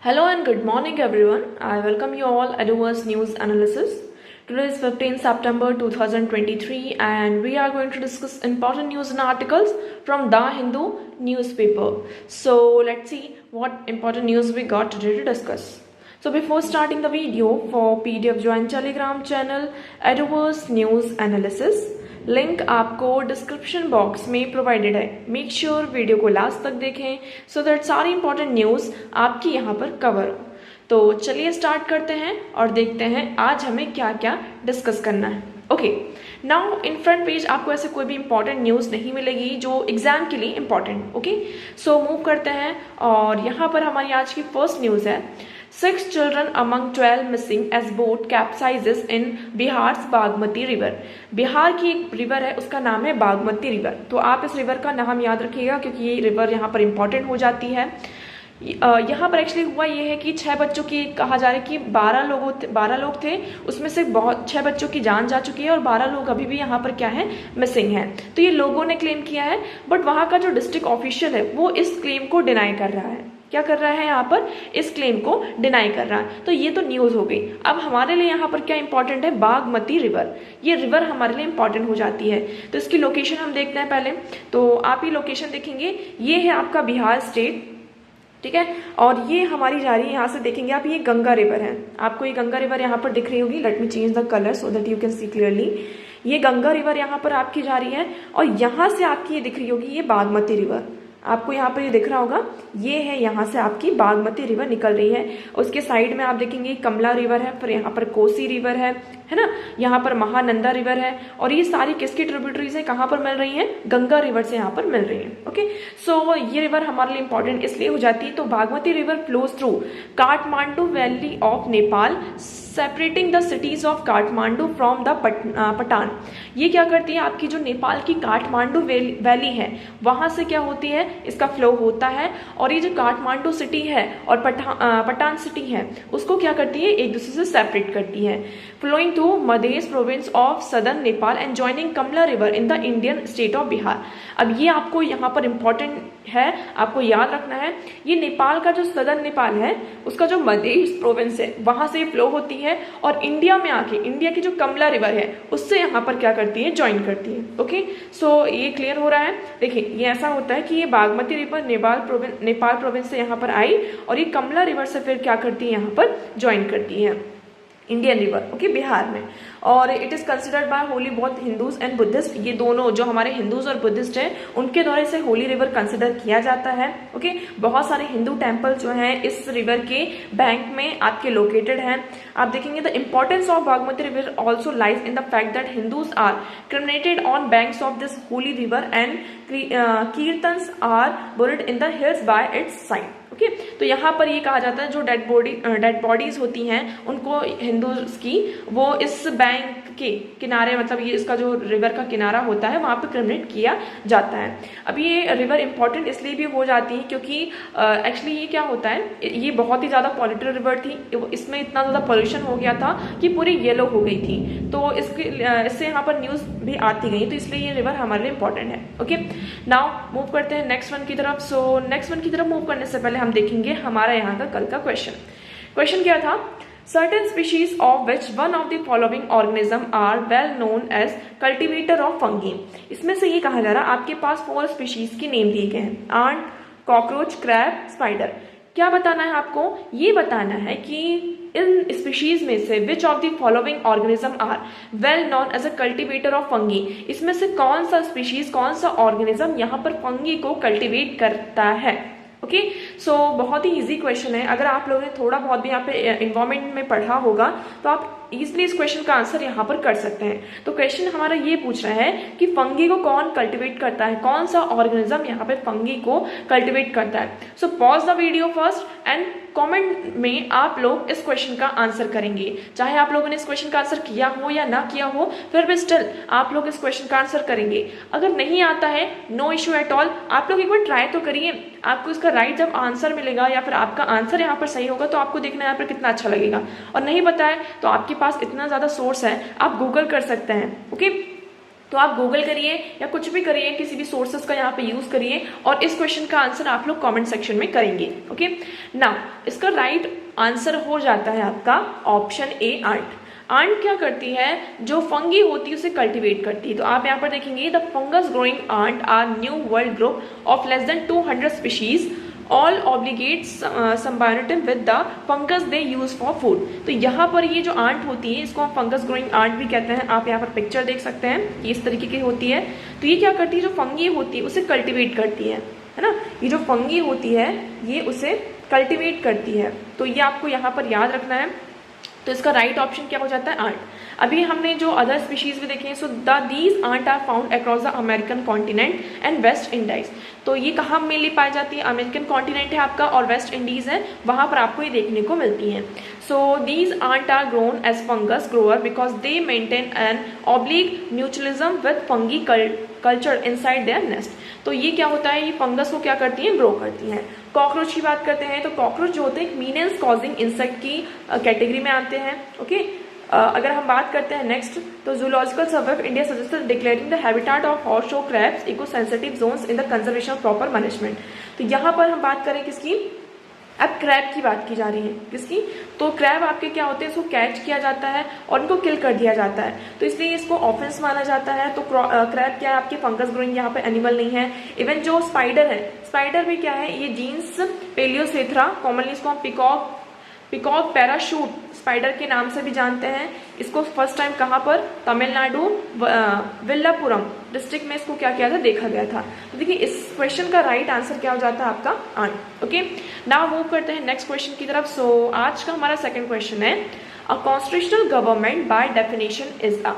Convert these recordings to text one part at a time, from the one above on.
Hello and good morning everyone. I welcome you all at Eduverse News Analysis. Today is 15 September 2023 and we are going to discuss important news and articles from The Hindu newspaper. So let's see what important news we got today to discuss. So before starting the video, for PDF join Telegram channel Eduverse News Analysis. Link आपको description box में provided है. Make sure video को last तक देखें so that सारी important news आपकी यहाँ पर कवर हो. तो चलिए स्टार्ट करते हैं और देखते हैं आज हमें क्या क्या डिस्कस करना है. Okay, now in front page आपको ऐसे कोई भी इंपॉर्टेंट न्यूज़ नहीं मिलेगी जो एग्जाम के लिए इंपॉर्टेंट. ओके, सो मूव करते हैं और यहाँ पर हमारी आज की फर्स्ट न्यूज़ है 6 children among 12 missing as boat capsizes in Bihar's Bagmati river. Bihar की एक रिवर है, उसका नाम है बागमती रिवर. तो आप इस रिवर का नाम याद रखिएगा क्योंकि ये रिवर यहाँ पर इंपॉर्टेंट हो जाती है. यहाँ पर एक्चुअली हुआ ये है कि 6 बच्चों की कहा जा रहा है कि 12 लोग थे, उसमें से 6 बच्चों की जान जा चुकी है और 12 लोग अभी भी यहाँ पर क्या है, मिसिंग है. तो ये लोगों ने क्लेम किया है, बट वहाँ का जो डिस्ट्रिक्ट ऑफिशियल है वो इस क्लेम को डिनाई कर रहा है. क्या कर रहा है, यहाँ पर इस क्लेम को डिनाई कर रहा है. तो ये तो न्यूज़ हो गई. अब हमारे लिए यहाँ पर क्या इंपॉर्टेंट है, बागमती रिवर. ये रिवर हमारे लिए इंपॉर्टेंट हो जाती है. तो इसकी लोकेशन हम देखते हैं पहले. तो आप ये लोकेशन देखेंगे, ये है आपका बिहार स्टेट, ठीक है. और ये हमारी जा रही है, यहाँ से देखेंगे आप, ये गंगा रिवर है. आपको ये गंगा रिवर यहाँ पर दिख रही होगी. Let me change the colour so that you can see clearly. ये गंगा रिवर यहाँ पर आपकी जा रही है और यहाँ से आपकी ये दिख रही होगी, ये बागमती रिवर. आपको यहाँ पर ये दिख रहा होगा, ये है, यहाँ से आपकी बागमती रिवर निकल रही है. उसके साइड में आप देखेंगे कमला रिवर है, फिर यहाँ पर कोसी रिवर है ना, यहाँ पर महानंदा रिवर है. और ये सारी किसकी ट्रिब्यूटरीज है, कहाँ पर मिल रही हैं, गंगा रिवर से यहाँ पर मिल रही है. ओके, सो ये रिवर हमारे लिए इंपॉर्टेंट इसलिए हो जाती है. तो Bagmati river flows through Kathmandu valley of Nepal separating the cities of Kathmandu from the Patan. ये क्या करती है, आपकी जो नेपाल की काठमांडू वैली है वहां से क्या होती है, इसका फ्लो होता है. और ये जो काठमांडू सिटी है और पटान सिटी है उसको क्या करती है, एक दूसरे से सेपरेट करती है. Flowing to Madhesh province of southern Nepal and joining Kamala river in the Indian state of Bihar. अब ये आपको यहाँ पर इंपॉर्टेंट है, आपको याद रखना है. ये नेपाल का जो सदर्न नेपाल है उसका जो मधेश प्रोविंस है वहां से फ्लो होती है और इंडिया में आके इंडिया की जो कमला रिवर है उससे यहाँ पर क्या करती है, ज्वाइन करती है. ओके, सो ये क्लियर हो रहा है. देखिए ये ऐसा होता है कि ये बागमती रिवर नेपाल प्रोविंस से यहाँ पर आई और ये कमला रिवर से फिर क्या करती है, यहाँ पर ज्वाइन करती है इंडियन रिवर. ओके, बिहार में. और it is considered bye Holi both Hindus and Buddhist. ये दोनों जो हमारे हिंदूज और बुद्धिस्ट हैं उनके द्वारा इसे होली रिवर कंसिडर किया जाता है. ओके, बहुत सारे हिंदू टेम्पल जो हैं इस रिवर के बैंक में आपके लोकेटेड हैं. आप देखेंगे the importance of Bagmati river also lies in the fact that Hindus are cremated on banks of this holy river and kirtans are buried in the hills by its side. Okay, तो यहाँ पर ये कहा जाता है जो डेड बॉडीज होती हैं उनको हिंदूज की, वो इस बैंक के किनारे, मतलब ये इसका जो रिवर का किनारा होता है वहां पर क्रिमिनेट किया जाता है. अब ये रिवर इंपॉर्टेंट इसलिए भी हो जाती है क्योंकि एक्चुअली ये क्या होता है, ये बहुत ही ज्यादा पॉल्यूटेड रिवर थी. इसमें इतना ज्यादा पोल्यूशन हो गया था कि पूरी येलो हो गई थी. तो इससे यहाँ पर न्यूज भी आती गई, तो इसलिए ये रिवर हमारे लिए इंपॉर्टेंट है. ओके, नाउ मूव करते हैं नेक्स्ट वन की तरफ. सो नेक्स्ट वन की तरफ मूव करने से पहले हम देखेंगे हमारा यहाँ का कल का क्वेश्चन क्या था. Certain species of which one of the following organism are well known as cultivator of fungi. इसमें से ये कहा जा रहा है आपके पास 4 स्पीशीज के नेम दिए गए हैं, आंट, कॉकरोच, क्रैब, स्पाइडर. क्या बताना है आपको, ये बताना है कि इन स्पीशीज में से which of the following organism are well known as a cultivator of fungi. इसमें से कौन सा स्पीशीज, कौन सा ऑर्गेनिज्म यहाँ पर फंगी को कल्टिवेट करता है. ओके, सो बहुत ही इजी क्वेश्चन है. अगर आप लोगों ने थोड़ा बहुत भी यहाँ पे एनवायरमेंट में पढ़ा होगा तो आप इजिली इस क्वेश्चन का आंसर यहाँ पर कर सकते हैं. तो क्वेश्चन हमारा ये पूछ रहा है कि फंगी को कौन कल्टिवेट करता है, कौन सा ऑर्गेनिज्म यहाँ पे फंगी को कल्टिवेट करता है. So pause the video first and comment में आप लोग इस क्वेश्चन का आंसर करेंगे. चाहे आप लोगों ने इस क्वेश्चन का आंसर किया हो या ना किया हो, फिर भी स्टिल आप लोग इस क्वेश्चन का आंसर करेंगे. अगर नहीं आता है, नो इश्यू एट ऑल, आप लोग एक बार ट्राई तो करिए. आपको इसका राइट जब आंसर मिलेगा या फिर आपका आंसर यहाँ पर सही होगा तो आपको देखना यहाँ पर कितना अच्छा लगेगा. और नहीं पता है तो आपके पास इतना ज्यादा सोर्स है, आप गूगल कर सकते हैं. ओके, तो आप गूगल करिए या कुछ भी करिए, किसी भी सोर्सेस का यहाँ पे यूज करिए और इस क्वेश्चन का आंसर आप लोग कमेंट सेक्शन में करेंगे। ओके, नाउ इसका राइट आंसर हो जाता है आपका ऑप्शन ए, आंट। आंट क्या करती है, जो फंगी होती है उसे कल्टीवेट करती है। तो आप यहाँ पर देखेंगे the fungus growing ant are new world group of less than 200 species all obligate symbiotic with the fungus they use for food. तो यहाँ पर ये जो आंट होती है इसको हम फंगस ग्रोइंग आंट भी कहते हैं। आप यहाँ पर पिक्चर देख सकते हैं कि इस तरीके की होती है। तो ये क्या करती है, जो फंगी होती है उसे कल्टीवेट करती है ना। ये जो फंगी होती है ये उसे कल्टीवेट करती है। तो ये आपको यहाँ पर याद रखना है। तो इसका राइट ऑप्शन क्या हो जाता है, आंट। अभी हमने जो अदर स्पीशीज भी देखे हैं, so these ant are found across the American continent and West Indies. तो ये कहाँ मेनली पाई जाती है, अमेरिकन कॉन्टिनेंट है आपका और वेस्ट इंडीज है, वहां पर आपको ये देखने को मिलती है। So these ant are grown as fungus grower because they maintain an oblique mutualism with fungi culture inside their nest. तो ये क्या होता है, ये फंगस को क्या करती है, ग्रो करती हैं। कॉकरोच की बात करते हैं तो कॉकरोच जो होते हैं मीनेंस कॉजिंग इंसेक्ट की कैटेगरी में आते हैं। ओके, अगर हम बात करते हैं नेक्स्ट, तो zoological survey of India suggested declaring the habitat of horse shoe crabs eco sensitive zones in the conservation of proper management. तो यहाँ पर हम बात करें किसकी, अब क्रैब की बात की जा रही है, किसकी, तो क्रैब आपके क्या होते हैं, इसको कैच किया जाता है और इनको किल कर दिया जाता है, तो इसलिए इसको ऑफेंस माना जाता है। तो क्रैब क्या है, आपके फंगस ग्रोइंग यहाँ पे एनिमल नहीं है। इवन जो स्पाइडर है, स्पाइडर भी क्या है, ये जीन्स पेलियोसेथ्रा, कॉमनली इसको हम पिकॉक पैराशूट स्पाइडर के नाम से भी जानते हैं। इसको फर्स्ट टाइम कहाँ पर, तमिलनाडु विल्लापुरम डिस्ट्रिक्ट में इसको क्या किया था, देखा गया था। तो देखिए इस क्वेश्चन का राइट आंसर क्या हो जाता है आपका, आंट। ओके, नाउ मूव करते हैं नेक्स्ट क्वेश्चन की तरफ। सो आज का हमारा सेकंड क्वेश्चन है, a constitutional government by definition is अ।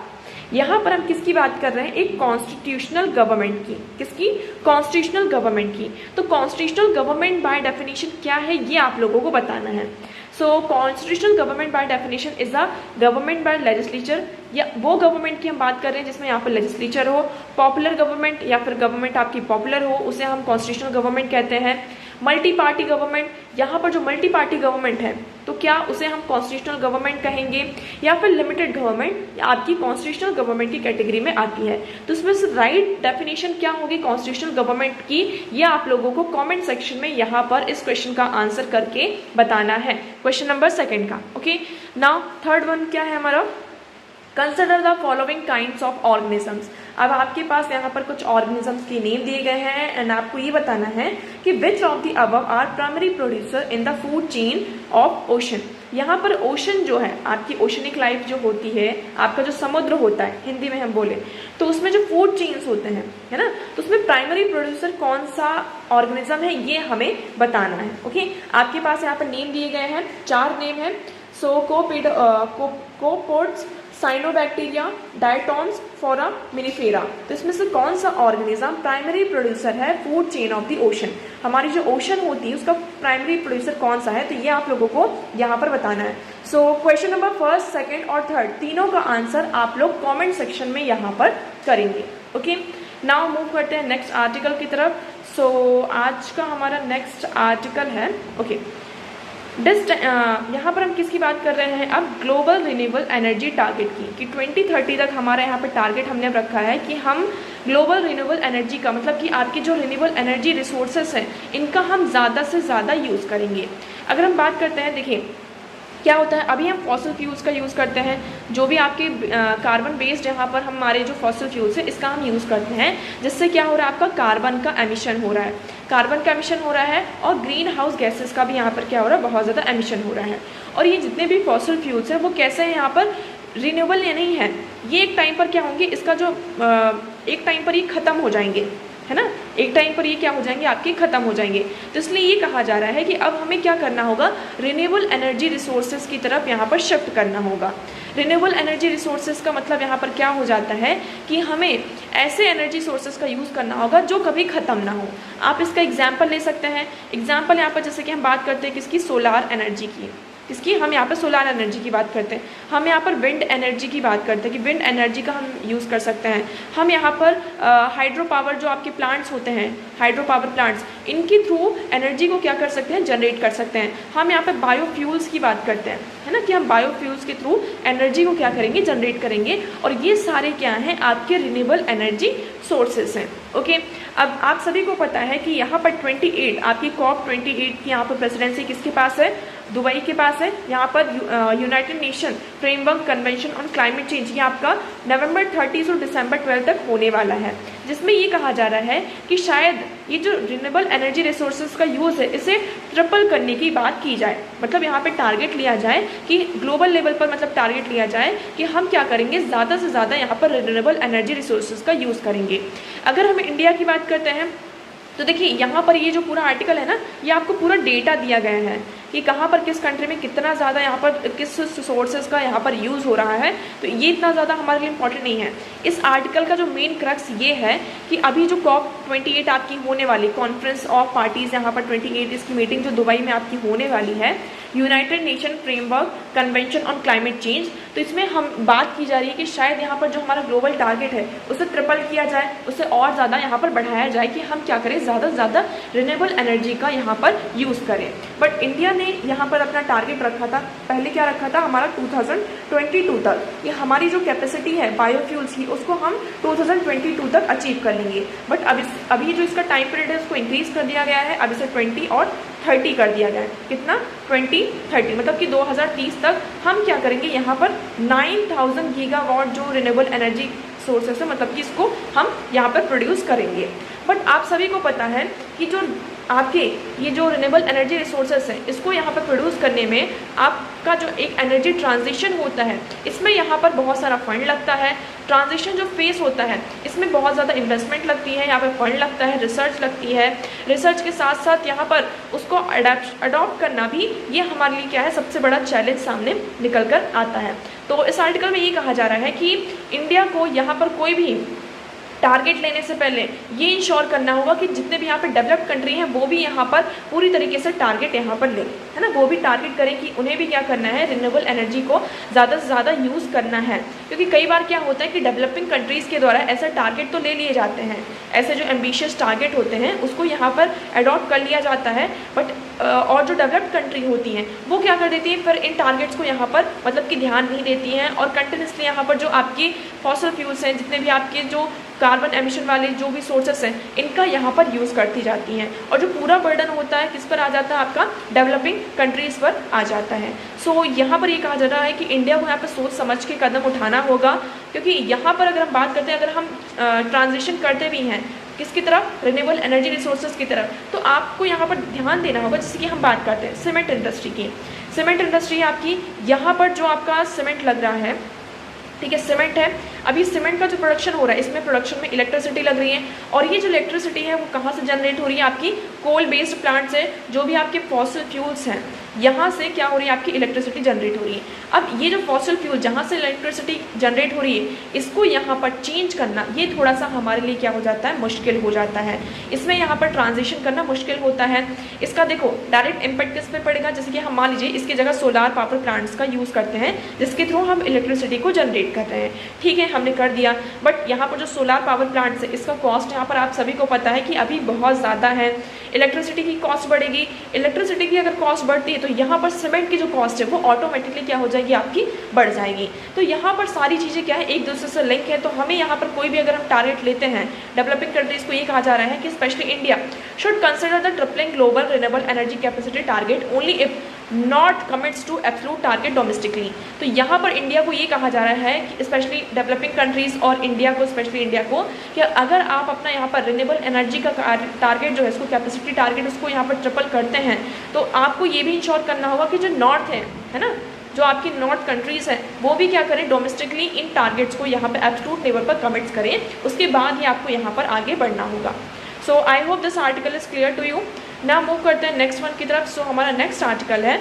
यहाँ पर हम किसकी बात कर रहे हैं, एक कॉन्स्टिट्यूशनल गवर्नमेंट की। किसकी, कॉन्स्टिट्यूशनल गवर्नमेंट की। तो कॉन्स्टिट्यूशनल गवर्नमेंट बाय डेफिनेशन क्या है, ये आप लोगों को बताना है। So constitutional government by definition is a government by legislature, या वो गवर्नमेंट की हम बात कर रहे हैं जिसमें यहाँ पर लेजिस्लेचर हो। पॉपुलर गवर्नमेंट या फिर गवर्नमेंट आपकी पॉपुलर हो, उसे हम कॉन्स्टिट्यूशनल गवर्नमेंट कहते हैं। मल्टी पार्टी गवर्नमेंट, यहाँ पर जो मल्टी पार्टी गवर्नमेंट है तो क्या उसे हम कॉन्स्टिट्यूशनल गवर्नमेंट कहेंगे, या फिर लिमिटेड गवर्नमेंट आपकी कॉन्स्टिट्यूशनल गवर्नमेंट की कैटेगरी में आती है। तो इसमें से राइट डेफिनेशन क्या होगी कॉन्स्टिट्यूशनल गवर्नमेंट की, ये आप लोगों को कमेंट सेक्शन में यहाँ पर इस क्वेश्चन का आंसर करके बताना है, क्वेश्चन नंबर सेकंड का। ओके, नाउ थर्ड वन क्या है हमारा, consider the following kinds of organisms. अब आपके पास यहाँ पर कुछ ऑर्गेनिजम्स के नेम दिए गए हैं एंड आपको ये बताना है कि which of the above are primary producer in the food chain of ocean. यहाँ पर ओशन जो है आपकी ओशनिक लाइफ जो होती है, आपका जो समुद्र होता है हिंदी में हम बोले तो उसमें जो फूड चेन्स होते हैं, है ना, तो उसमें प्राइमरी प्रोड्यूसर कौन सा ऑर्गेनिज्म है ये हमें बताना है। ओके, आपके पास यहाँ पर नेम दिए गए हैं, 4 नेम है। सो कोपोड्स, साइनोबैक्टीरिया, डायटॉन्स, फोरा, मिनीफेरा। तो इसमें से कौन सा ऑर्गेनिज्म प्राइमरी प्रोड्यूसर है food chain of the ocean, हमारी जो ओशन होती है उसका प्राइमरी प्रोड्यूसर कौन सा है, तो ये आप लोगों को यहाँ पर बताना है। So question number first, second और थर्ड तीनों का आंसर आप लोग कमेंट सेक्शन में यहाँ पर करेंगे। ओके, नाउ मूव करते हैं नेक्स्ट आर्टिकल की तरफ। सो आज का हमारा नेक्स्ट आर्टिकल है, ओके, यहाँ पर हम किसकी बात कर रहे हैं, अब ग्लोबल रिन्यूएबल एनर्जी टारगेट की, कि 2030 तक हमारा यहाँ पर टारगेट हमने रखा है कि हम ग्लोबल रिन्यूएबल एनर्जी का मतलब कि आपकी जो रिन्यूएबल एनर्जी रिसोर्सेस हैं इनका हम ज़्यादा से ज़्यादा यूज़ करेंगे। अगर हम बात करते हैं, देखिए क्या होता है, अभी हम फॉसिल फ्यूल्स का यूज़ करते हैं, जो भी आपके कार्बन बेस्ड यहाँ पर हमारे जो फॉसिल फ्यूल्स है इसका हम यूज़ करते हैं, जिससे क्या हो रहा है, आपका कार्बन का एमिशन हो रहा है, कार्बन का एमिशन हो रहा है और ग्रीन हाउस गैसेस का भी यहाँ पर क्या हो रहा है, बहुत ज़्यादा एमिशन हो रहा है। और ये जितने भी फॉसिल फ्यूल्स हैं वो कैसे हैं, यहाँ पर रिन्यूएबल या नहीं है, ये एक टाइम पर क्या होंगे, इसका जो एक टाइम पर ये ख़त्म हो जाएंगे, है ना, एक टाइम पर ये क्या हो जाएंगे, आपके ख़त्म हो जाएंगे। तो इसलिए ये कहा जा रहा है कि अब हमें क्या करना होगा, रिन्यूएबल एनर्जी रिसोर्सेज की तरफ यहाँ पर शिफ्ट करना होगा। रिन्यूएबल एनर्जी रिसोर्सेज का मतलब यहाँ पर क्या हो जाता है कि हमें ऐसे एनर्जी सोर्सेज का यूज़ करना होगा जो कभी ख़त्म ना हो। आप इसका एग्जाम्पल ले सकते हैं, एग्जाम्पल यहाँ पर जैसे कि हम बात करते हैं किसकी, सोलार एनर्जी की, किसकी, हम यहाँ पर सोलार एनर्जी की बात करते हैं, हम यहाँ पर विंड एनर्जी की बात करते हैं कि विंड एनर्जी का हम यूज़ कर सकते हैं। हम यहाँ पर हाइड्रो पावर जो आपके प्लांट्स होते हैं, हाइड्रो पावर प्लांट्स, इनके थ्रू एनर्जी को क्या कर सकते हैं, जनरेट कर सकते हैं। हम यहाँ पे बायोफ्यूल्स की बात करते हैं, है ना, कि हम बायोफ्यूल्स के थ्रू एनर्जी को क्या करेंगे, जनरेट करेंगे। और ये सारे क्या हैं, आपके रिन्यूएबल एनर्जी सोर्सेस हैं। ओके, अब आप सभी को पता है कि यहाँ पर 28 आपकी COP28 की यहाँ पर प्रेसिडेंसी किसके पास है, दुबई के पास है। यहाँ पर United nation framework convention on climate change ये आपका नवंबर 30 से दिसंबर 12 तक होने वाला है, जिसमें ये कहा जा रहा है कि शायद ये जो रिन्यूएबल एनर्जी रिसोर्सेज का यूज़ है इसे ट्रिपल करने की बात की जाए। मतलब यहाँ पे टारगेट लिया जाए कि ग्लोबल लेवल पर, मतलब टारगेट लिया जाए कि हम क्या करेंगे, ज़्यादा से ज़्यादा यहाँ पर रिन्यूएबल एनर्जी रिसोर्सेज का यूज़ करेंगे। अगर हम इंडिया की बात करते हैं तो देखिए यहाँ पर ये जो पूरा आर्टिकल है ना, ये आपको पूरा डेटा दिया गया है कि कहाँ पर किस कंट्री में कितना ज़्यादा यहाँ पर किस सोर्सेज का यहाँ पर यूज़ हो रहा है। तो ये इतना ज़्यादा हमारे लिए इम्पोर्टेंट नहीं है। इस आर्टिकल का जो मेन क्रक्स ये है कि अभी जो COP28 आपकी होने वाली कॉन्फ्रेंस ऑफ पार्टीज़ यहाँ पर 28 इसकी मीटिंग जो दुबई में आपकी होने वाली है, United nation framework convention on climate change, तो इसमें हम बात की जा रही है कि शायद यहाँ पर जो हमारा ग्लोबल टारगेट है उसे ट्रिपल किया जाए, उसे और ज़्यादा यहाँ पर बढ़ाया जाए कि हम क्या करें, ज़्यादा से ज़्यादा रिन्यूएबल एनर्जी का यहाँ पर यूज़ करें। बट इंडिया ने यहाँ पर अपना टारगेट रखा था, पहले क्या रखा था हमारा 2022 तक, ये हमारी जो कैपेसिटी है बायोफ्यूल्स की उसको हम 2022 तक अचीव कर लेंगे। बट अभी जो इसका टाइम पीरियड है उसको इंक्रीज कर दिया गया है, अब इसे 20 और 30 कर दिया गया है। कितना, 2030, मतलब कि 2030 तक हम क्या करेंगे, यहाँ पर 9000 गीगावाट जो रिन्यूएबल एनर्जी सोर्सेस है, मतलब कि इसको हम यहाँ पर प्रोड्यूस करेंगे। बट आप सभी को पता है कि जो आपके ये जो रिन्यूएबल एनर्जी रिसोर्सेस हैं इसको यहाँ पर प्रोड्यूस करने में आपका जो एक एनर्जी ट्रांजिशन होता है, इसमें यहाँ पर बहुत सारा फंड लगता है। ट्रांजिशन जो फेस होता है इसमें बहुत ज़्यादा इन्वेस्टमेंट लगती है, यहाँ पर फंड लगता है, रिसर्च लगती है। रिसर्च के साथ साथ यहाँ पर उसको अडॉप्ट करना भी ये हमारे लिए क्या है, सबसे बड़ा चैलेंज सामने निकल कर आता है। तो इस आर्टिकल में ये कहा जा रहा है कि इंडिया को यहाँ पर कोई भी टारगेट लेने से पहले ये इंश्योर करना होगा कि जितने भी यहाँ पर डेवलप्ड कंट्री हैं वो भी यहाँ पर पूरी तरीके से टारगेट यहाँ पर लें, है ना, वो भी टारगेट करें कि उन्हें भी क्या करना है, रिन्यूएबल एनर्जी को ज़्यादा से ज़्यादा यूज़ करना है। क्योंकि कई बार क्या होता है कि डेवलपिंग कंट्रीज़ के द्वारा ऐसा टारगेट तो ले लिए जाते हैं, ऐसे जो एम्बिशियस टारगेट होते हैं उसको यहाँ पर अडॉप्ट कर लिया जाता है, बट और जो डेवलप्ड कंट्री होती हैं वो क्या कर देती हैं, फिर इन टारगेट्स को यहाँ पर मतलब कि ध्यान नहीं देती हैं और कंटिन्यूसली यहाँ पर जो आपकी फॉसिल फ्यूल्स हैं, जितने भी आपके जो कार्बन एमिशन वाले जो भी सोर्सेस हैं इनका यहाँ पर यूज़ करती जाती हैं, और जो पूरा बर्डन होता है किस पर आ जाता है, आपका डेवलपिंग कंट्रीज़ पर आ जाता है। सो यहाँ पर ये कहा जा रहा है कि इंडिया को यहाँ पर सोच समझ के कदम उठाना होगा, क्योंकि यहाँ पर अगर हम बात करते हैं, अगर हम ट्रांजिशन करते भी हैं किसकी तरफ, रिन्यूएबल एनर्जी रिसोर्सेज की तरफ, तो आपको यहाँ पर ध्यान देना होगा। जैसे कि हम बात करते हैं सीमेंट इंडस्ट्री की, सीमेंट इंडस्ट्री आपकी यहाँ पर जो आपका सीमेंट लग रहा है, ठीक है, सीमेंट है, अभी सीमेंट का जो प्रोडक्शन हो रहा है इसमें प्रोडक्शन में इलेक्ट्रिसिटी लग रही है, और ये जो इलेक्ट्रिसिटी है वो कहाँ से जनरेट हो रही है, आपकी कोल बेस्ड प्लांट से, जो भी आपके फॉसिल फ्यूल्स हैं यहाँ से क्या हो रही है, आपकी इलेक्ट्रिसिटी जनरेट हो रही है। अब ये जो फॉसिल फ्यूल जहाँ से इलेक्ट्रिसिटी जनरेट हो रही है इसको यहाँ पर चेंज करना ये थोड़ा सा हमारे लिए क्या हो जाता है, मुश्किल हो जाता है। इसमें यहाँ पर ट्रांजिशन करना मुश्किल होता है। इसका देखो डायरेक्ट इम्पैक्ट किस पे पड़ेगा, जैसे कि हम मान लीजिए इसकी जगह सोलार पावर प्लांट्स का यूज़ करते हैं जिसके थ्रू हम इलेक्ट्रिसिटी को जनरेट कर रहे हैं, ठीक है, हमने कर दिया। बट यहाँ पर जो सोलार पावर प्लांट्स है इसका कॉस्ट यहाँ पर आप सभी को पता है कि अभी बहुत ज़्यादा है। इलेक्ट्रिसिटी की कॉस्ट बढ़ेगी, इलेक्ट्रिसिटी की अगर कॉस्ट बढ़ती है तो यहाँ पर सीमेंट की जो कॉस्ट है वो ऑटोमेटिकली क्या हो जाएगी, आपकी बढ़ जाएगी। तो यहाँ पर सारी चीज़ें क्या है, एक दूसरे से लिंक है। तो हमें यहाँ पर कोई भी अगर हम टारगेट लेते हैं डेवलपिंग कंट्रीज को, ये कहा जा रहा है कि specially India should consider the tripling global renewable energy capacity target only if not commits to absolute target domestically. तो यहाँ पर इंडिया को ये कहा जा रहा है कि स्पेशली डेवलपिंग कंट्रीज और इंडिया को, स्पेशली इंडिया को, कि अगर आप अपना यहाँ पर रिन्यूएबल एनर्जी का टारगेट जो है, इसको कैपेसिटी टारगेट उसको यहाँ पर ट्रिपल करते हैं, तो आपको ये भी इंश्योर करना होगा कि जो नॉर्थ है ना, जो आपकी नॉर्थ कंट्रीज़ हैं वो भी क्या करें, डोमेस्टिकली इन टारगेट्स को यहाँ पर एब्सोल्यूट लेवल पर कमिट्स करें, उसके बाद ही आपको यहाँ पर आगे बढ़ना होगा। So I hope this article is clear to you. ना मूव करते हैं नेक्स्ट वन की तरफ। सो हमारा नेक्स्ट आर्टिकल है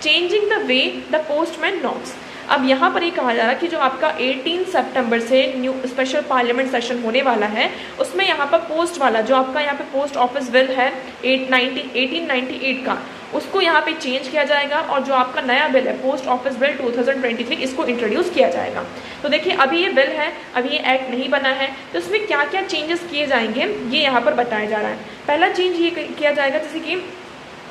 changing the way the postman knocks. अब यहाँ पर ये कहा जा रहा है कि जो आपका 18 सितंबर से न्यू स्पेशल पार्लियामेंट सेशन होने वाला है उसमें यहाँ पर पोस्ट वाला जो आपका यहाँ पे पोस्ट ऑफिस बिल है 1898 का, उसको यहाँ पे चेंज किया जाएगा और जो आपका नया बिल है पोस्ट ऑफिस बिल 2023 इसको इंट्रोड्यूस किया जाएगा। तो देखिए अभी ये बिल है, अभी ये एक्ट नहीं बना है, तो इसमें क्या क्या चेंजेस किए जाएंगे ये यहाँ पर बताया जा रहा है। पहला चेंज ये किया जाएगा, जैसे कि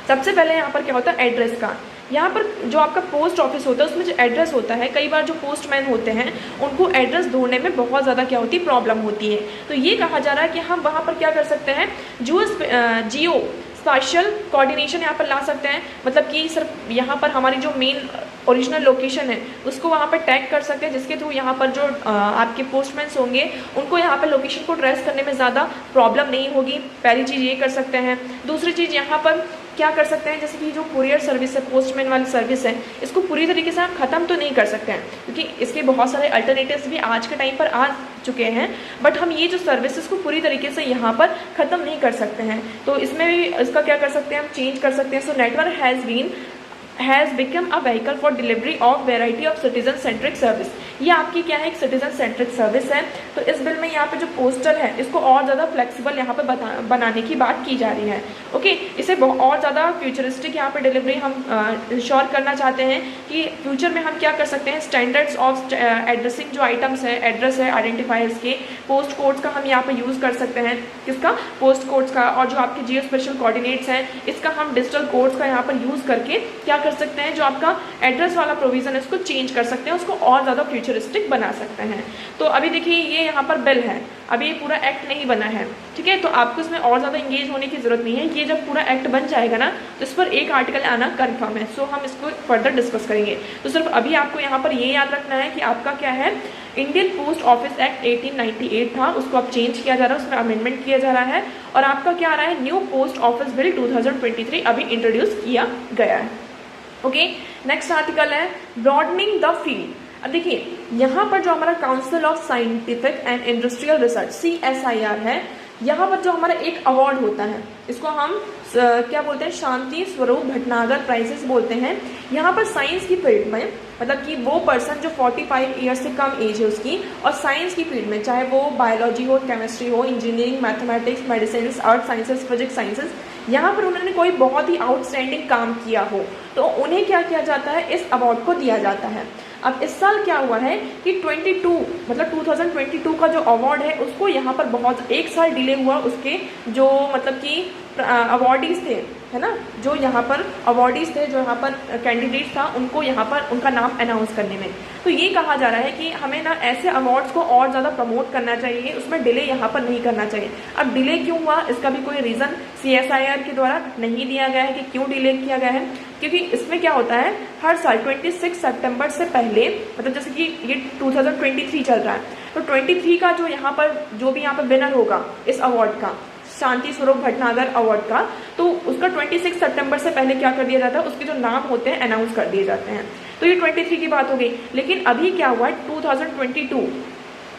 सबसे पहले यहाँ पर क्या होता है एड्रेस का। यहाँ पर जो आपका पोस्ट ऑफिस होता है उसमें जो एड्रेस होता है, कई बार जो पोस्टमैन होते हैं उनको एड्रेस ढूंढने में बहुत ज़्यादा क्या होती है प्रॉब्लम होती है। तो ये कहा जा रहा है कि हम वहाँ पर क्या कर सकते हैं, जियो स्पाशियल कोऑर्डिनेशन यहाँ पर ला सकते हैं। मतलब कि सिर्फ यहाँ पर हमारी जो मेन ओरिजिनल लोकेशन है उसको वहाँ पर टैग कर सकते हैं, जिसके थ्रू यहाँ पर जो आपके पोस्टमैन्स होंगे उनको यहाँ पर लोकेशन को ट्रेस करने में ज़्यादा प्रॉब्लम नहीं होगी। पहली चीज़ ये कर सकते हैं। दूसरी चीज़ यहाँ पर क्या कर सकते हैं, जैसे कि जो कुरियर सर्विस है, पोस्टमैन वाली सर्विस है, इसको पूरी तरीके से हम ख़त्म तो नहीं कर सकते हैं क्योंकि इसके बहुत सारे अल्टरनेटिव्स भी आज के टाइम पर आ चुके हैं, बट हम ये जो सर्विसेज को पूरी तरीके से यहाँ पर ख़त्म नहीं कर सकते हैं। तो इसमें भी इसका क्या कर सकते हैं, हम चेंज कर सकते हैं। So network has become a vehicle for delivery of variety of citizen centric service. ये आपकी क्या है, एक सिटीजन सेंट्रिक सर्विस है। तो इस बिल में यहाँ पे जो पोस्टल है इसको और ज़्यादा फ्लेक्सिबल यहाँ पे बनाने की बात की जा रही है। ओके, इसे और ज़्यादा फ्यूचरिस्टिक यहाँ पे डिलीवरी हम इंश्योर करना चाहते हैं कि फ्यूचर में हम क्या कर सकते हैं, स्टैंडर्ड्स ऑफ एड्रेसिंग जो आइटम्स है, एड्रेस है, आइडेंटिफायर्स के, पोस्ट कोड्स का हम यहाँ पे यूज़ कर सकते हैं। किसका, पोस्ट कोड्स का। और जो आपके जियो स्पेशल कोऑर्डिनेट्स हैं इसका हम डिजिटल कोड्स का यहाँ पर यूज़ करके क्या कर सकते हैं, जो आपका एड्रेस वाला प्रोविजन है उसको चेंज कर सकते हैं, उसको और ज़्यादा फ्यूचरिस्टिक बना सकते हैं। तो अभी देखिए ये यहाँ पर बिल है, अभी ये पूरा एक्ट नहीं बना है, ठीक है। तो आपको इसमें और ज़्यादा इंगेज होने की ज़रूरत नहीं है। ये जब पूरा एक्ट बन जाएगा ना तो इस पर एक आर्टिकल आना कन्फर्म है। सो हम इसको फर्दर डिस्कस करेंगे। तो सिर्फ अभी आपको यहाँ पर ये याद रखना है कि आपका क्या है, इंडियन पोस्ट ऑफिस एक्ट 1898 था, उसको अब चेंज किया जा रहा है, उसमें अमेंडमेंट किया जा रहा है। और आपका क्या आ रहा है, न्यू पोस्ट ऑफिस बिल 2023 अभी इंट्रोड्यूस किया गया है। ओके, नेक्स्ट आर्टिकल है ब्रॉडनिंग द फील्ड। अब देखिए यहाँ पर जो हमारा council of scientific and industrial research CSIR है, यहाँ पर जो हमारा एक अवार्ड होता है इसको हम क्या बोलते हैं, शांति स्वरूप भटनागर प्राइजेस बोलते हैं। यहाँ पर साइंस की फील्ड में, मतलब कि वो पर्सन जो 45 ईयर्स से कम एज है उसकी, और साइंस की फील्ड में चाहे वो बायोलॉजी हो, केमिस्ट्री हो, इंजीनियरिंग, मैथमेटिक्स, मेडिसिन, अर्थ साइंसेस, फिजिक्स साइंसेस, यहाँ पर उन्होंने कोई बहुत ही आउटस्टैंडिंग काम किया हो तो उन्हें क्या किया जाता है, इस अवार्ड को दिया जाता है। अब इस साल क्या हुआ है कि 2022 का जो अवार्ड है उसको यहाँ पर बहुत एक साल डिले हुआ, उसके जो मतलब कि अवार्डीज थे, है ना, जो यहाँ पर अवार्डीज थे, जो यहाँ पर कैंडिडेट था, उनको यहाँ पर उनका नाम अनाउंस करने में। तो ये कहा जा रहा है कि हमें ना ऐसे अवार्ड्स को और ज़्यादा प्रमोट करना चाहिए, उसमें डिले यहाँ पर नहीं करना चाहिए। अब डिले क्यों हुआ, इसका भी कोई रीज़न CSIR के द्वारा नहीं दिया गया है कि क्यों डिले किया गया है, क्योंकि इसमें क्या होता है, हर साल 26 सितंबर से पहले, मतलब जैसे कि ये 2023 चल रहा है, तो 23 का जो यहाँ पर जो भी यहाँ पर विनर होगा इस अवार्ड का, शांति स्वरूप भटनागर अवार्ड का, तो उसका 26 सितंबर से पहले क्या कर दिया जाता है, उसके जो नाम होते हैं अनाउंस कर दिए जाते हैं। तो ये 23 की बात हो गई। लेकिन अभी क्या हुआ है, 2022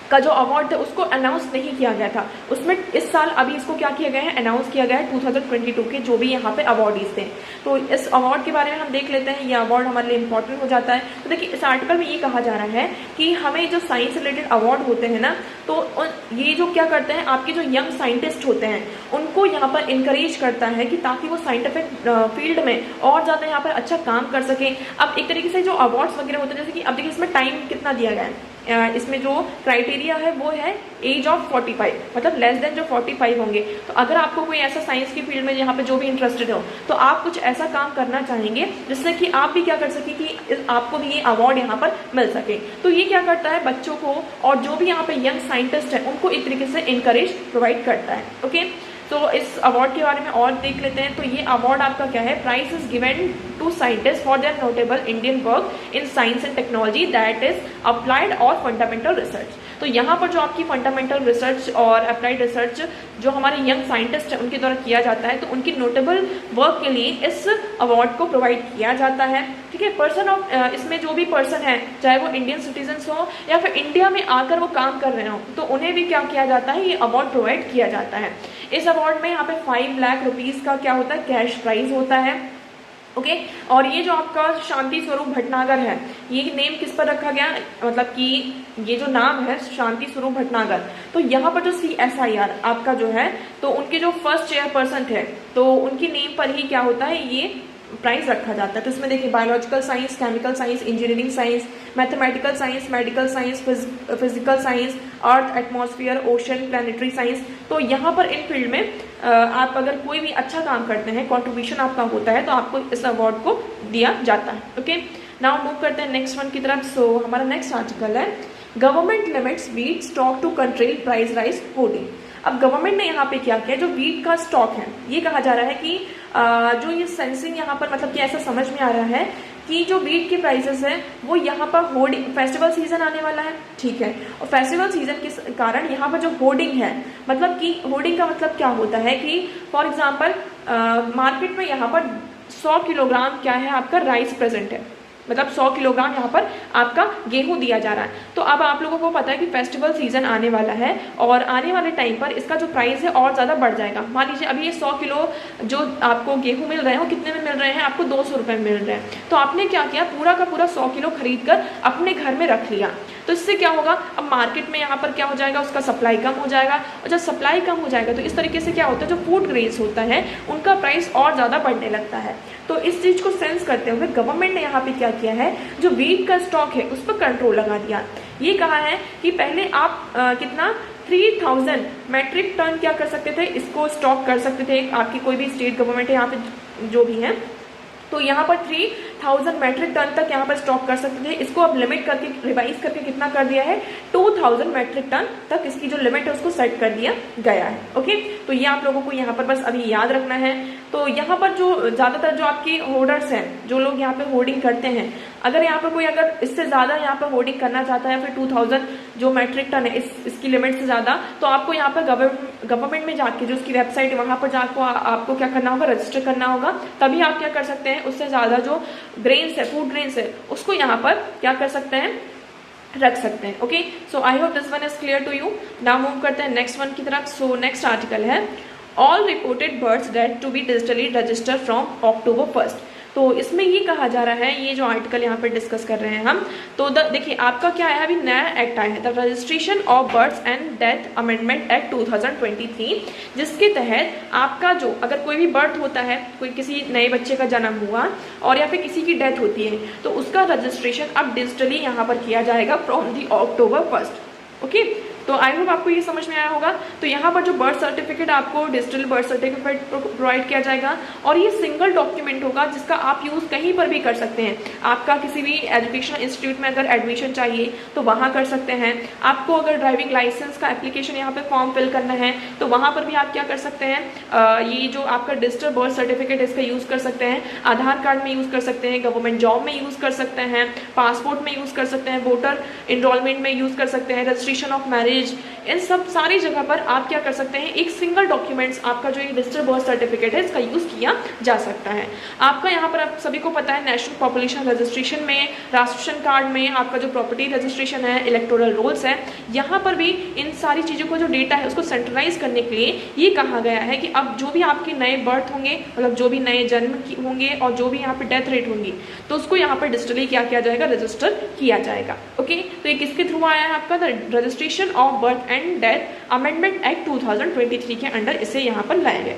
का जो अवार्ड था उसको अनाउंस नहीं किया गया था, उसमें इस साल अभी इसको क्या किया गया है, अनाउंस किया गया है 2022 के जो भी यहाँ पे अवार्डीज थे। तो इस अवार्ड के बारे में हम देख लेते हैं, ये अवार्ड हमारे लिए इंपॉर्टेंट हो जाता है। तो देखिए इस आर्टिकल में ये कहा जा रहा है कि हमें जो साइंस रिलेटेड अवार्ड होते हैं ना, तो ये जो क्या करते हैं, आपके जो यंग साइंटिस्ट होते हैं उनको यहाँ पर इंकरेज करता है कि ताकि वो साइंटिफिक फील्ड में और ज़्यादा यहाँ पर अच्छा काम कर सकें। अब एक तरीके से जो अवार्ड्स वगैरह होते हैं, जैसे कि अब देखिए इसमें टाइम कितना दिया गया है, इसमें जो क्राइटेरिया है वो है एज ऑफ 45, मतलब लेस देन जो 45 होंगे। तो अगर आपको कोई ऐसा साइंस की फील्ड में यहाँ पे जो भी इंटरेस्टेड हो, तो आप कुछ ऐसा काम करना चाहेंगे जिससे कि आप भी क्या कर सके कि आपको भी ये अवार्ड यहाँ पर मिल सके। तो ये क्या करता है, बच्चों को और जो भी यहाँ पे यंग साइंटिस्ट है उनको एक तरीके से इंकरेज प्रोवाइड करता है। ओके, तो इस अवार्ड के बारे में और देख लेते हैं। तो ये अवार्ड आपका क्या है, prize is given to scientist for their notable Indian work in science and technology that is applied और फंडामेंटल रिसर्च। तो यहाँ पर जो आपकी फंडामेंटल रिसर्च और अप्लाइड रिसर्च जो हमारे यंग साइंटिस्ट हैं उनके द्वारा किया जाता है, तो उनकी नोटेबल वर्क के लिए इस अवार्ड को प्रोवाइड किया जाता है। ठीक है, पर्सन ऑफ इसमें जो भी पर्सन है, चाहे वो इंडियन सिटीजन्स हो या फिर इंडिया में आकर वो काम कर रहे हो, तो उन्हें भी क्या किया जाता है, ये अवार्ड प्रोवाइड किया जाता है। इस अवार्ड में यहाँ पे 5 लाख रुपीस का क्या होता है, कैश प्राइज होता है। ओके, और ये जो आपका शांति स्वरूप भटनागर है, ये नेम किस पर रखा गया, मतलब कि ये जो नाम है शांति स्वरूप भटनागर, तो यहाँ पर जो CSIR आपका जो है, तो उनके जो फर्स्ट चेयरपर्सन थे, तो उनकी नेम पर ही क्या होता है, ये प्राइस रखा जाता है। तो इसमें देखिए biological science, chemical science, engineering science, mathematical science, medical science, physical science, earth, atmosphere, ocean, planetary science. तो यहाँ पर इन फील्ड में आप अगर कोई भी अच्छा काम करते हैं, कंट्रीब्यूशन आपका होता है, तो आपको इस अवार्ड को दिया जाता है। ओके, नाउ मूव करते हैं नेक्स्ट वन की तरफ। सो हमारा नेक्स्ट आर्टिकल है government limits wheat stock to control price rise hoarding. अब गवर्नमेंट ने यहाँ पे क्या किया, जो व्हीट का स्टॉक है, ये कहा जा रहा है कि जो ये सेंसिंग यहाँ पर मतलब कि ऐसा समझ में आ रहा है कि जो व्हीट के प्राइसेस है वो यहाँ पर होर्डिंग, फेस्टिवल सीजन आने वाला है, ठीक है, और फेस्टिवल सीजन के कारण यहाँ पर जो होर्डिंग है, मतलब कि होर्डिंग का मतलब क्या होता है कि फॉर एग्जाम्पल मार्केट में यहाँ पर 100 किलोग्राम क्या है आपका राइस प्रेजेंट है, मतलब 100 किलोग्राम यहाँ पर आपका गेहूं दिया जा रहा है। तो अब आप लोगों को पता है कि फेस्टिवल सीजन आने वाला है और आने वाले टाइम पर इसका जो प्राइस है और ज़्यादा बढ़ जाएगा। मान लीजिए अभी ये 100 किलो जो आपको गेहूं मिल रहे हैं वो कितने में मिल रहे हैं, आपको 200 रुपये में मिल रहे हैं। तो आपने क्या किया, पूरा का पूरा 100 किलो खरीद कर अपने घर में रख लिया। तो इससे क्या होगा, अब मार्केट में यहाँ पर क्या हो जाएगा, उसका सप्लाई कम हो जाएगा, और जब सप्लाई कम हो जाएगा तो इस तरीके से क्या होता है, जो फूड ग्रेन्स होता है उनका प्राइस और ज़्यादा बढ़ने लगता है। तो इस चीज़ को सेंस करते हुए गवर्नमेंट ने यहाँ पे क्या किया है, जो व्हीट का स्टॉक है उस पर कंट्रोल लगा दिया। ये कहा है कि पहले आप कितना 3000 मैट्रिक टन क्या कर सकते थे, इसको स्टॉक कर सकते थे। आपकी कोई भी स्टेट गवर्नमेंट है यहाँ पे जो भी है, तो यहाँ पर 3000 मैट्रिक टन तक यहाँ पर स्टॉक कर सकते थे। इसको अब लिमिट करके रिवाइज करके कितना कर दिया है, 2000 मैट्रिक टन तक इसकी जो लिमिट है उसको सेट कर दिया गया है। ओके, तो ये आप लोगों को यहाँ पर बस अभी याद रखना है। तो यहाँ पर जो ज़्यादातर जो आपके होर्डर्स हैं, जो लोग यहाँ पे होर्डिंग करते हैं, अगर यहाँ पर कोई अगर इससे ज़्यादा यहाँ पर होर्डिंग करना चाहता है, फिर 2000 जो मैट्रिक टन है इसकी लिमिट से ज़्यादा, तो आपको यहाँ पर गवर्नमेंट में जाके जो उसकी वेबसाइट है वहाँ पर जाकर आपको क्या करना होगा, रजिस्टर करना होगा। तभी आप क्या कर सकते हैं, उससे ज़्यादा जो ग्रेन्स है, फूड ग्रेन्स है, उसको यहाँ पर क्या कर सकते हैं, रख सकते हैं। Okay, so I hope this one is clear to you. Now move करते हैं नेक्स्ट वन की तरफ। सो नेक्स्ट आर्टिकल है all reported birds death to be digitally register from October 1st। तो इसमें ये कहा जा रहा है, ये जो आर्टिकल यहाँ पे डिस्कस कर रहे हैं हम, तो देखिए आपका क्या है, अभी नया एक्ट आया है, the registration of birds and death amendment act 2023, जिसके तहत आपका जो अगर कोई भी बर्थ होता है, कोई किसी नए बच्चे का जन्म हुआ और या फिर किसी की डेथ होती है, तो उसका रजिस्ट्रेशन अब डिजिटली यहाँ पर किया जाएगा from the October 1st। Okay, तो आई होप आपको ये समझ में आया होगा। तो यहाँ पर जो बर्थ सर्टिफिकेट आपको डिजिटल बर्थ सर्टिफिकेट प्रोवाइड किया जाएगा, और ये सिंगल डॉक्यूमेंट होगा जिसका आप यूज़ कहीं पर भी कर सकते हैं। आपका किसी भी एजुकेशनल इंस्टीट्यूट में अगर एडमिशन चाहिए तो वहाँ कर सकते हैं। आपको अगर ड्राइविंग लाइसेंस का एप्लीकेशन यहाँ पे फॉर्म फिल करना है तो वहाँ पर भी आप क्या कर सकते हैं, ये जो आपका डिजिटल बर्थ सर्टिफिकेट इसका यूज़ कर सकते हैं। आधार कार्ड में यूज़ कर सकते हैं, गवर्नमेंट जॉब में यूज़ कर सकते हैं, पासपोर्ट में यूज़ कर सकते हैं, वोटर इनरोलमेंट में यूज़ कर सकते हैं, रजिस्ट्रेशन ऑफ मैरिज, इन सब सारी जगह पर आप क्या कर सकते हैं, एक सिंगल डॉक्यूमेंट्स आपका जो ये डिजिटल बर्थ सर्टिफिकेट है इसका यूज किया जा सकता है। आपका यहाँ पर आप सभी को पता है नेशनल पॉपुलेशन रजिस्ट्रेशन में, राशन कार्ड में, आपका जो प्रॉपर्टी रजिस्ट्रेशन है, इलेक्टोरल रोल्स है, यहाँ पर भी इन सारी चीज़ों को जो डेटा है उसको सेंट्रलाइज करने के लिए ये कहा गया है कि अब जो भी आपके नए बर्थ होंगे, मतलब जो भी नए जन्म होंगे और जो भी यहाँ पे डेथ रेट होंगी, तो उसको यहाँ पर डिजिटली क्या किया जाएगा, रजिस्टर किया जाएगा। ओके, तो ये किसके थ्रू आया है आपका, registration of birth and death amendment act 2023 के अंडर इसे यहाँ पर लाया गया।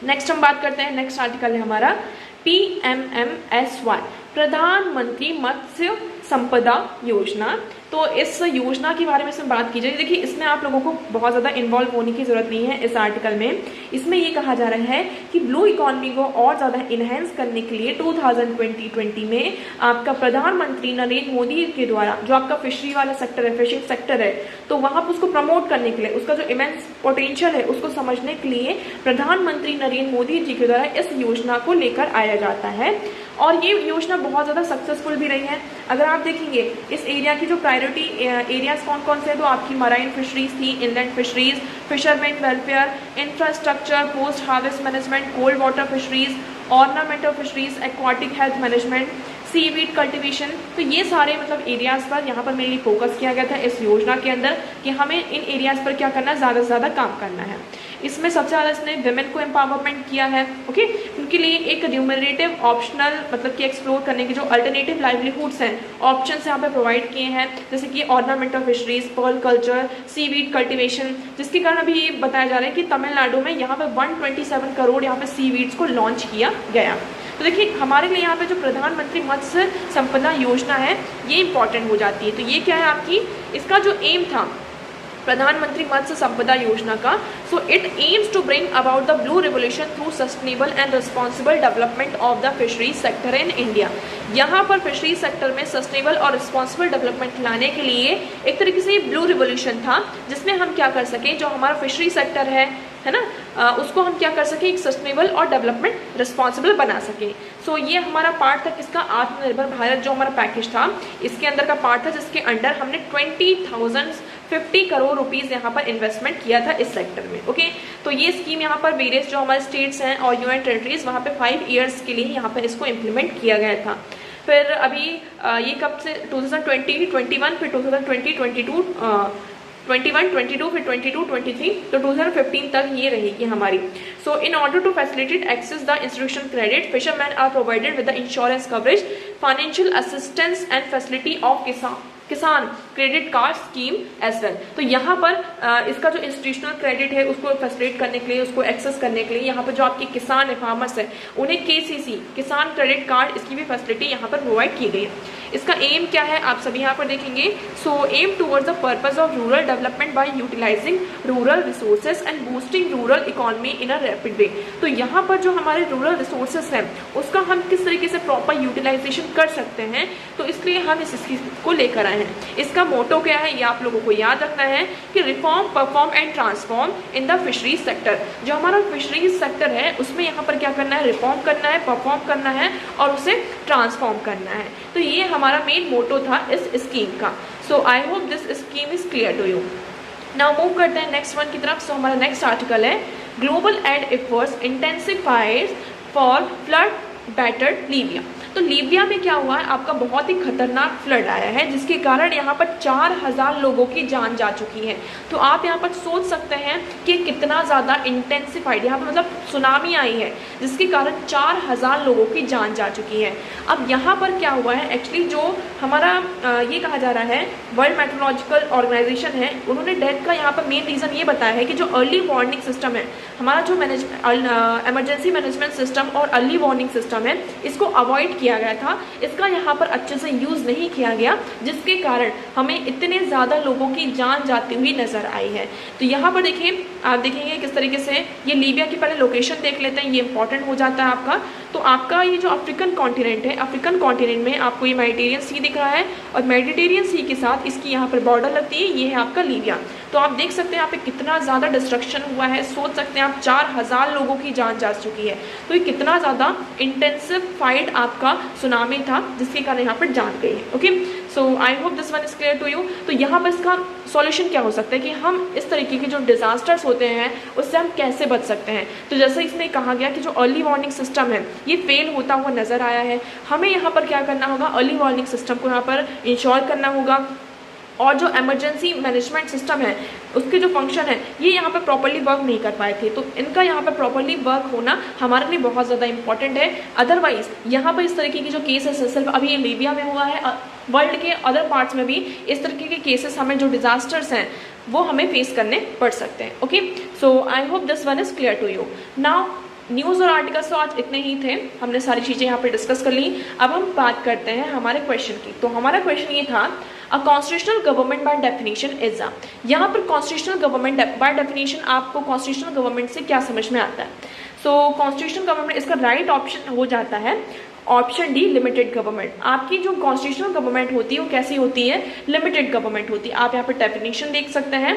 नेक्स्ट हम बात करते हैं, नेक्स्ट आर्टिकल है हमारा PMMSY, प्रधानमंत्री मत्स्य संपदा योजना। तो इस योजना के बारे में इसमें बात की जाए, देखिए इसमें आप लोगों को बहुत ज़्यादा इन्वॉल्व होने की ज़रूरत नहीं है इस आर्टिकल में। इसमें ये कहा जा रहा है कि ब्लू इकोनॉमी को और ज़्यादा इन्हेंस करने के लिए 2020 में आपका प्रधानमंत्री नरेंद्र मोदी के द्वारा जो आपका फिशरी वाला सेक्टर है, फिशिंग सेक्टर है, तो वहाँ पर उसको प्रमोट करने के लिए, उसका जो इमेंस पोटेंशियल है उसको समझने के लिए प्रधानमंत्री नरेंद्र मोदी जी के द्वारा इस योजना को लेकर आया जाता है। और ये योजना बहुत ज़्यादा सक्सेसफुल भी रही है। अगर आप देखेंगे इस एरिया की जो प्रायोरिटी एरियाज कौन कौन से हैं, तो आपकी मराइन फिशरीज थी, inland fisheries, fisherman welfare, infrastructure, post harvest management, cold water fisheries, ornamental fisheries, aquatic health management, seaweed cultivation. तो ये सारे मतलब एरियाज पर यहाँ पर मेनली फोकस किया गया था इस योजना के अंदर कि हमें इन एरियाज पर क्या करना है, ज़्यादा से ज़्यादा काम करना है। इसमें सबसे ज़्यादा इसने विमेन को एम्पावरमेंट किया है। ओके, उनके लिए एक न्यूमरेटिव ऑप्शनल मतलब कि एक्सप्लोर करने के जो अल्टरनेटिव लाइवलीहुड्स हैं, ऑप्शंस यहाँ पे प्रोवाइड किए हैं, जैसे कि ornament of fisheries, pearl culture, seaweed cultivation, जिसके कारण अभी बताया जा रहा है कि तमिलनाडु में यहाँ पे 127 करोड़ यहाँ पे सीवीड्स को लॉन्च किया गया। तो देखिए हमारे लिए यहाँ पे जो प्रधानमंत्री मत्स्य संपदा योजना है ये इंपॉर्टेंट हो जाती है। तो ये क्या है आपकी, इसका जो एम था प्रधानमंत्री मत्स्य संपदा योजना का, so it aims to bring about the blue revolution through sustainable and responsible development of the fisheries sector in India. यहाँ पर फिशरीज सेक्टर में सस्टेनेबल और रिस्पॉन्सिबल डेवलपमेंट लाने के लिए एक तरीके से ब्लू रिवोल्यूशन था, जिसमें हम क्या कर सकें, जो हमारा फिशरी सेक्टर है ना, उसको हम क्या कर सकें, एक सस्टेनेबल और डेवलपमेंट रिस्पॉन्सिबल बना सकें। सो ये हमारा पार्ट था किसका, आत्मनिर्भर भारत जो हमारा पैकेज था इसके अंदर का पार्ट था, जिसके अंडर हमने 20,050 करोड़ रुपीज़ यहाँ पर इन्वेस्टमेंट किया था इस सेक्टर में। ओके, तो ये स्कीम यहाँ पर वेरियस जो हमारे स्टेट्स हैं और यूनियन टेरिटरीज वहाँ पे 5 ईयर्स के लिए यहाँ पर इसको इम्प्लीमेंट किया गया था। फिर अभी ये कब से 2020, 21, फिर 2020, 22 फिर 22, 23, तो 2015 तक ये रहेगी हमारी। So in order to facilitate access the institution credit, fisherman are provided with the insurance coverage, financial assistance and facility of Kisan credit card scheme as well. तो यहाँ पर इसका जो इंस्टीट्यूशनल क्रेडिट है उसको फैसिलिटेट करने के लिए, उसको एक्सेस करने के लिए यहाँ पर जो आपके किसान है, फार्मर्स है, उन्हें KCC किसान क्रेडिट कार्ड इसकी भी फैसिलिटी यहाँ पर प्रोवाइड की गई है। इसका एम क्या है आप सभी यहाँ पर देखेंगे, so aim towards the purpose of rural development by utilising rural resources and boosting rural economy in a rapid way. तो यहाँ पर जो हमारे रूरल रिसोर्सेज हैं उसका हम किस तरीके से प्रॉपर यूटिलाइजेशन कर सकते हैं, तो इसलिए हम इस स्कीम को लेकर आए हैं। इसका मोटो क्या है ये आप लोगों को याद रखना है कि reform, perform and transform in the fisheries sector. जो हमारा फिशरीज सेक्टर है उसमें यहाँ पर क्या करना है, रिफॉर्म करना है, परफॉर्म करना है और उसे ट्रांसफॉर्म करना है। तो ये हमारा मेन मोटो था इस स्कीम का। So I hope this scheme is clear to you. Now move करते हैं नेक्स्ट वन की तरफ। सो हमारा नेक्स्ट आर्टिकल है global aid efforts intensifies for flood battered Libya. तो लीबिया में क्या हुआ है, आपका बहुत ही खतरनाक फ्लड आया है जिसके कारण यहाँ पर 4,000 लोगों की जान जा चुकी है। तो आप यहाँ पर सोच सकते हैं कि कितना ज़्यादा इंटेंसिफाइड यहाँ पर मतलब सुनामी आई है जिसके कारण 4,000 लोगों की जान जा चुकी है। अब यहाँ पर क्या हुआ है, एक्चुअली जो हमारा ये कहा जा रहा है वर्ल्ड मेट्रोलॉजिकल ऑर्गेनाइजेशन है, उन्होंने डेथ का यहाँ पर मेन रीज़न ये बताया है कि जो अर्ली वार्निंग सिस्टम है हमारा, जो इमरजेंसी मैनेजमेंट सिस्टम और अर्ली वार्निंग सिस्टम है, इसको अवॉइड किया गया था, इसका यहाँ पर अच्छे से यूज़ नहीं किया गया, जिसके कारण हमें इतने ज़्यादा लोगों की जान जाती हुई नज़र आई है। तो यहाँ पर देखिए, आप देखेंगे किस तरीके से ये लीबिया की पहले लोकेशन देख लेते हैं, ये इंपॉर्टेंट हो जाता है आपका। तो आपका ये जो अफ्रीकन कॉन्टिनेंट है, अफ्रीकन कॉन्टिनेंट में आपको ये मेडिटेरियन सी दिख रहा है और मेडिटेरियन सी के साथ इसकी यहाँ पर बॉर्डर लगती है, ये है आपका लीबिया। तो आप देख सकते हैं यहाँ पे कितना ज़्यादा डिस्ट्रक्शन हुआ है, सोच सकते हैं आप 4,000 लोगों की जान जा चुकी है। तो ये कितना ज़्यादा इंटेंसिफाइड आपका सुनामी था जिसके कारण यहाँ पर जान गई है। Okay, so I hope this one is clear to you. तो यहाँ पर इसका सॉल्यूशन क्या हो सकता है कि हम इस तरीके के जो डिजास्टर्स होते हैं उससे हम कैसे बच सकते हैं। तो जैसे इसमें कहा गया कि जो अर्ली वार्निंग सिस्टम है ये फेल होता हुआ नजर आया है, हमें यहाँ पर क्या करना होगा, अर्ली वार्निंग सिस्टम को यहाँ पर इंश्योर करना होगा और जो इमरजेंसी मैनेजमेंट सिस्टम है उसके जो फंक्शन है ये यहाँ पर प्रॉपर्ली वर्क नहीं कर पाए थे, तो इनका यहाँ पर प्रॉपर्ली वर्क होना हमारे लिए बहुत ज़्यादा इंपॉर्टेंट है। अदरवाइज यहाँ पर इस तरीके की जो केसेस है, सिर्फ अभी ये लीबिया में हुआ है, वर्ल्ड के अदर पार्ट्स में भी इस तरीके के केसेस हमें जो डिजास्टर्स हैं वो हमें फेस करने पड़ सकते हैं। Okay, so I hope this one is clear to you. Now news और आर्टिकल्स तो आज इतने ही थे, हमने सारी चीज़ें यहाँ पे डिस्कस कर ली। अब हम बात करते हैं हमारे क्वेश्चन की। तो हमारा क्वेश्चन ये था, a constitutional government by definition is अ। यहाँ पर कॉन्स्टिट्यूशनल गवर्नमेंट बाय डेफिनेशन आपको कॉन्स्टिट्यूशनल गवर्नमेंट से क्या समझ में आता है। सो कॉन्स्टिट्यूशनल गवर्नमेंट, इसका राइट ऑप्शन हो जाता है ऑप्शन डी, लिमिटेड गवर्नमेंट। आपकी जो कॉन्स्टिट्यूशनल गवर्नमेंट होती है वो कैसी होती है, लिमिटेड गवर्नमेंट होती है। आप यहाँ पर डेफिनेशन देख सकते हैं।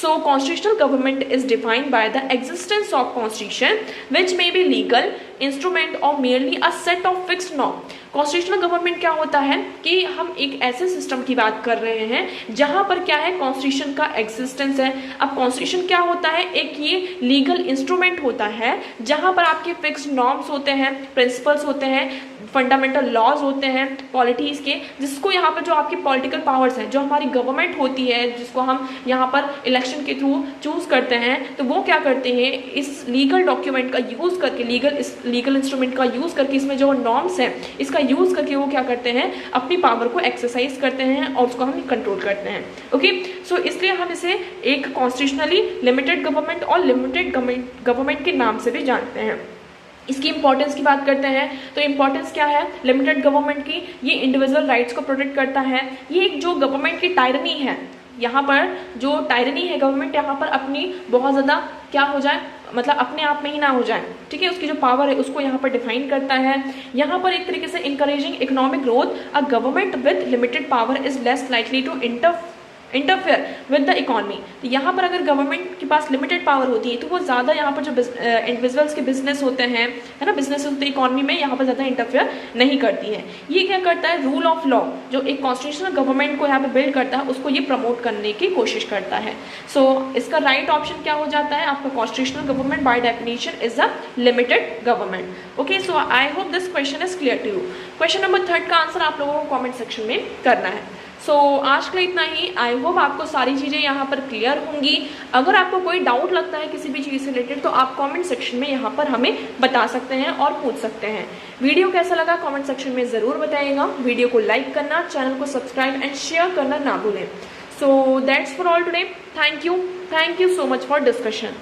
So constitutional government is defined by the existence of constitution which may be legal instrument or merely a set of fixed norm. Constitutional government क्या होता है कि हम एक ऐसे सिस्टम की बात कर रहे हैं जहां पर क्या है, कॉन्स्टिट्यूशन का एग्जिस्टेंस है। अब कॉन्स्टिट्यूशन क्या होता है, एक ये लीगल इंस्ट्रूमेंट होता है जहां पर आपके फिक्स्ड नॉर्म्स होते हैं, प्रिंसिपल्स होते हैं, फंडामेंटल लॉज होते हैं पॉलिटीज़ के, जिसको यहाँ पर जो आपकी पॉलिटिकल पावर्स हैं, जो हमारी गवर्नमेंट होती है, जिसको हम यहाँ पर इलेक्शन के थ्रू चूज़ करते हैं, तो वो क्या करते हैं, इस लीगल डॉक्यूमेंट का यूज़ करके, लीगल इंस्ट्रूमेंट का यूज़ करके, इसमें जो नॉर्म्स हैं इसका यूज़ करके वो क्या करते हैं, अपनी पावर को एक्सरसाइज करते हैं और उसको हम कंट्रोल करते हैं। ओके, सो इसलिए हम इसे एक कॉन्स्टिट्यूशनली लिमिटेड गवर्नमेंट और लिमिटेड गवर्नमेंट के नाम से भी जानते हैं। इसकी इंपॉर्टेंस की बात करते हैं तो इंपॉर्टेंस क्या है लिमिटेड गवर्नमेंट की, ये इंडिविजुअल राइट्स को प्रोटेक्ट करता है। ये एक जो गवर्नमेंट की टायरनी है, यहाँ पर जो टायरनी है, गवर्नमेंट यहाँ पर अपनी बहुत ज़्यादा क्या हो जाए, मतलब अपने आप में ही ना हो जाए, ठीक है, उसकी जो पावर है उसको यहाँ पर डिफाइन करता है। यहाँ पर एक तरीके से encouraging economic growth, a government with limited power is less likely to interfere with the economy. तो यहाँ पर अगर गवर्नमेंट के पास लिमिटेड पावर होती है तो वो ज़्यादा यहाँ पर जो इंडिविजुअल्स के बिजनेस होते हैं, है ना, बिजनेस होते हैं इकॉनमी में, यहाँ पर ज़्यादा इंटरफेयर नहीं करती है। ये क्या करता है, रूल ऑफ लॉ जो एक कॉन्स्टिट्यूशनल गवर्नमेंट को यहाँ पे बिल्ड करता है, उसको ये प्रमोट करने की कोशिश करता है। सो इसका राइट ऑप्शन क्या हो जाता है आपका, constitutional government by definition is a limited government. Okay, so I hope this question is clear to you. Question number 3 का आंसर आप लोगों को कॉमेंट सेक्शन में करना है। सो आज के लिए इतना ही। आई होप आपको सारी चीज़ें यहाँ पर क्लियर होंगी। अगर आपको कोई डाउट लगता है किसी भी चीज़ से रिलेटेड तो आप कमेंट सेक्शन में यहाँ पर हमें बता सकते हैं और पूछ सकते हैं। वीडियो कैसा लगा कमेंट सेक्शन में ज़रूर बताइएगा। वीडियो को लाइक करना, चैनल को सब्सक्राइब एंड शेयर करना ना भूलें। So that's for all today. Thank you so much for discussion.